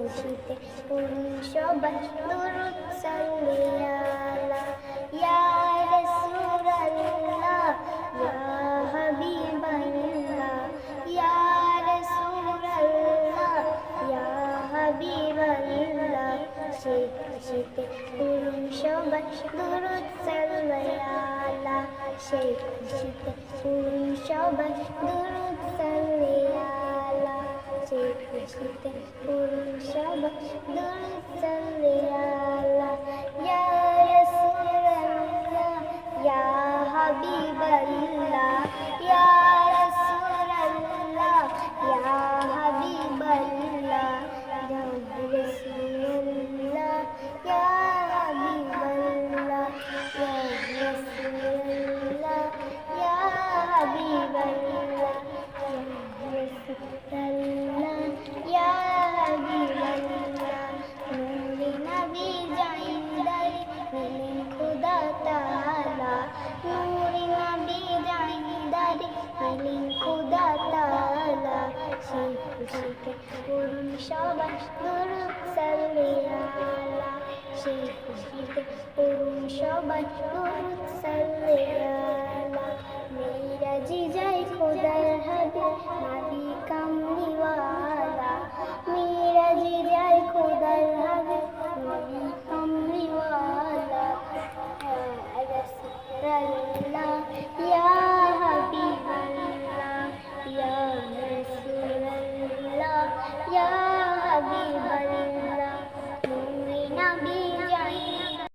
খুশিতে পড়ুন সবাই দুরূদ সাল্লি আলা ইয়া রাসূলুল্লাহ ইয়া হাবিবাল্লাহ ইয়া রাসূলুল্লাহ ইয়া হাবিবাল্লাহ সেই খুশিতে পড়ুন সবাই দুরূদ সাল্লি আলা সেই খুশিতে পড়ুন সবাই দুরূদ সাল্লি আলা সেই খুশিতে পড়ুন সবাই দুরূদ সাল্লি আলা ইয়া রাসূলুল্লাহ ইয়া হাবিবাল্লাহ ইয়া রাসূলুল্লাহ ইয়া হাবিবাল্লাহ ইয়া রাসূলুল্লাহ ইয়া হাবিবাল্লাহ ইয়া রাসূলুল্লাহ ইয়া হাবিবাল্লাহ ইয়া হাবিবাল্লাহ নূরে নবী জাইন্দার মিলেন খোদা তাআলা নূরে নবী জাইন্দার মিলেন খোদা তাআলা সেই খুশিতে পড়ুন সবাই দুরূদ সাল্লি আলা সেই খুশিতে পড়ুন সবাই দুরূদ সাল্লি আলা মেরাজি যায় খোদার হাবিব নবী কাম